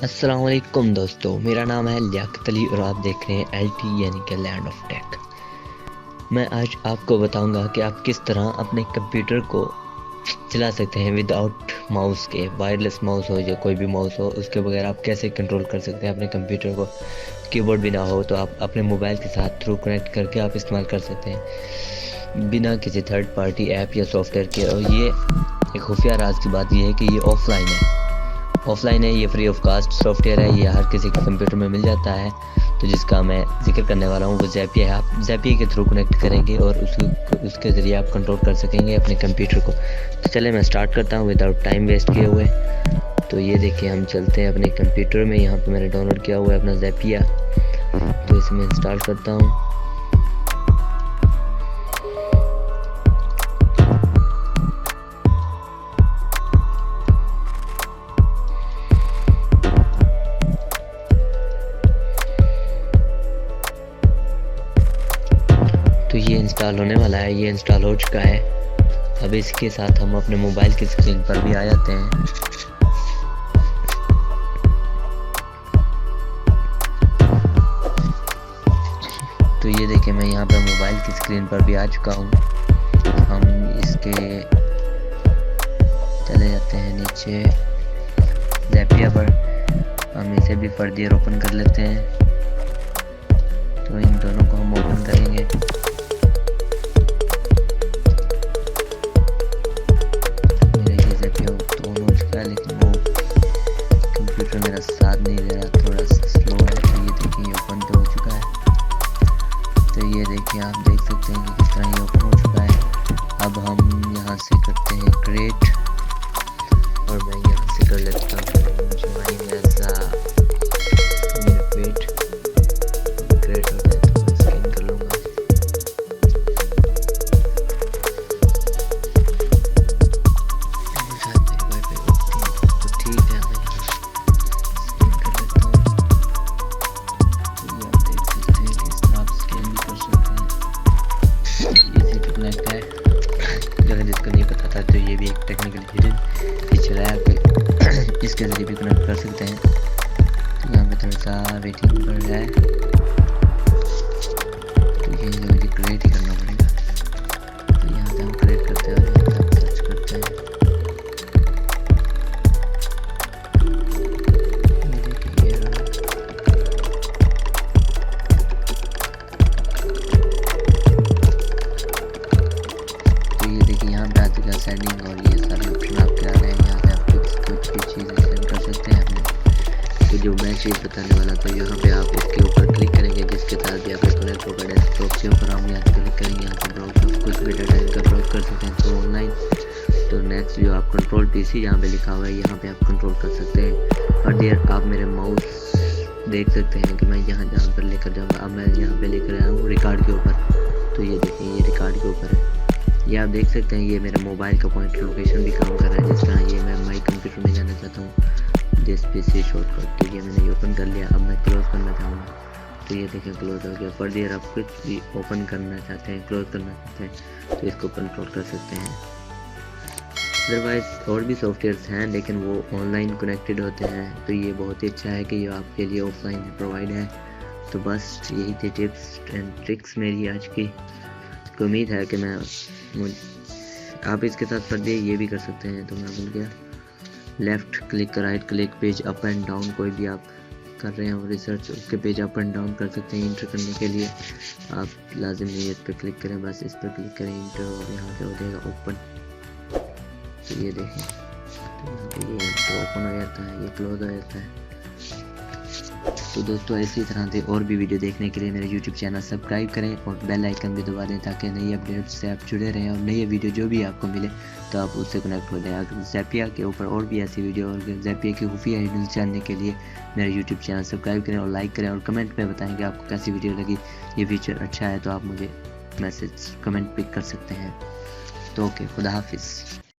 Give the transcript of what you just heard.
अस्सलाम वालेकुम दोस्तों, मेरा नाम है लियाकत अली और आप देख रहे हैं LT यानी कि लैंड ऑफ टेक। मैं आज आपको बताऊंगा कि आप किस तरह अपने कंप्यूटर को चला सकते हैं विदाउट माउस के। वायरलेस माउस हो या कोई भी माउस हो, उसके बगैर आप कैसे कंट्रोल कर सकते हैं अपने कंप्यूटर को। कीबोर्ड भी ना हो तो आप अपने मोबाइल के साथ थ्रू कनेक्ट करके आप इस्तेमाल कर सकते हैं बिना किसी थर्ड पार्टी ऐप या सॉफ्टवेयर के। और ये एक खुफिया राज की बात यह है कि ये ऑफलाइन है, ये फ्री ऑफ कास्ट सॉफ्टवेयर है, ये हर किसी के कंप्यूटर में मिल जाता है। तो जिसका मैं जिक्र करने वाला हूँ वो ज़ैपिया है। आप ज़ैपिया के थ्रू कनेक्ट करेंगे और उसके ज़रिए आप कंट्रोल कर सकेंगे अपने कंप्यूटर को। तो चले मैं स्टार्ट करता हूँ विदाउट टाइम वेस्ट किए हुए। तो ये देखिए, हम चलते हैं अपने कंप्यूटर में। यहाँ पे मैंने डाउनलोड किया हुआ है अपना ज़ैपिया, तो इसे मैं इंस्टॉल करता हूँ। तो ये इंस्टॉल होने वाला है, ये इंस्टॉल हो चुका है। अब इसके साथ हम अपने मोबाइल की स्क्रीन पर भी आ जाते हैं। तो ये देखिए, मैं यहाँ पे मोबाइल की स्क्रीन पर भी आ चुका हूँ। हम इसके चले जाते हैं नीचे ज़ैपिया पर, हम इसे भी फर्दर ओपन कर लेते हैं। तो इन दोनों को हम ओपन करेंगे। लेकिन वो कंप्यूटर मेरा साथ नहीं दे रहा, थोड़ा सा स्लो है। तो ये देखिए, ये ओपन तो हो चुका है। तो ये देखिए, आप देख सकते हैं कि किस तरह ये ओपन हो चुका है। अब हम यहाँ से करते हैं क्रिएट, और मैं यहाँ से कर लेता हूँ ज्वाइन एज अ मेरा पेट क्रिएट हो जाए तो मैं स्कैन कर लूँगा। जिसको नहीं पता था, तो ये भी एक टेक्निकल हिडन फीचर है कि इसके जरिए भी कनेक्ट कर सकते हैं। तो यहाँ पे थोड़ा सा वेटिंग कर रहा है, तो ये मुझे क्रिएट ही करना पड़ेगा। तो यहाँ से हम क्रिएट करते हैं और यहाँ पे हम सर्च करते हैं। सेटिंग और ये सारे ऑप्शन आपके आ रहे हैं। यहाँ से आप कुछ भी चीज़ें सेंड कर सकते हैं अपने। तो जो मैं चीज़ बताने वाला था, यहाँ पे आप इसके ऊपर क्लिक करेंगे, जिसके साथ भी आपका कनेक्ट होगा डेस्कटॉप के ऊपर। हम यहाँ क्लिक करेंगे, यहाँ से ब्राउज कुछ भी डाटा इनका ब्राउज कर सकते हैं तो ऑनलाइन। तो नेक्स्ट जो आप कंट्रोल PC यहाँ पे लिखा हुआ है, यहाँ पे आप कंट्रोल कर सकते हैं। और देर आप मेरे माउस देख सकते हैं कि मैं जहाँ पर लेकर जाऊँगा। अब मैं यहाँ पे लेकर आया हूँ रिकॉर्ड के ऊपर। तो ये देखिए, ये रिकॉर्ड के ऊपर है। ये आप देख सकते हैं, ये मेरे मोबाइल का पॉइंट लोकेशन भी काम कर रहा है। जिस तरह ये मैं माई कंप्यूटर में जाना चाहता हूँ, दिस PC शॉर्टकट। तो ये मैंने ये ओपन कर लिया। अब मैं क्लोज करना चाहूँगा, तो ये देखें क्लोज हो गया। फर्दर आप कुछ भी ओपन करना चाहते हैं, क्लोज करना चाहते हैं, तो इसको कंट्रोल कर सकते हैं। अदरवाइज और भी सॉफ्टवेयर्स हैं, लेकिन वो ऑनलाइन कनेक्टेड होते हैं। तो ये बहुत ही अच्छा है कि ये आपके लिए ऑफलाइन प्रोवाइड है। तो बस यही थे टिप्स एंड ट्रिक्स मेरी आज की। तो उम्मीद है कि आप इसके साथ फर्दर ये भी कर सकते हैं। तो मैं भूल गया, left click, right click, page up and down, कोई भी आप कर रहे हो रिसर्च, उसके पेज अप एंड डाउन कर सकते हैं। इंटर करने के लिए आप लाजिम नहीं इस पर क्लिक करें, बस इस पर क्लिक करें, इंटर, और यहाँ पे हो जाएगा ओपन। तो ये देखें, तो ये ओपन हो जाता है, ये क्लोज हो जाता है। तो दोस्तों, इसी तरह से और भी वीडियो देखने के लिए मेरे YouTube चैनल सब्सक्राइब करें और बेल आइकन भी दबा दें, ताकि नई अपडेट्स से आप जुड़े रहें और नई वीडियो जो भी आपको मिले तो आप उससे कनेक्ट हो जाएं। अगर ज़ैपिया के ऊपर और भी ऐसी वीडियो और ज़ैपिया की खुफिया हिडन जानने के लिए मेरे YouTube चैनल सब्सक्राइब करें और लाइक करें, और कमेंट में बताएं कि आपको कैसी वीडियो लगी। ये फीचर अच्छा है तो आप मुझे मैसेज कमेंट पिक कर सकते हैं। तो ओके, खुदा हाफिज़।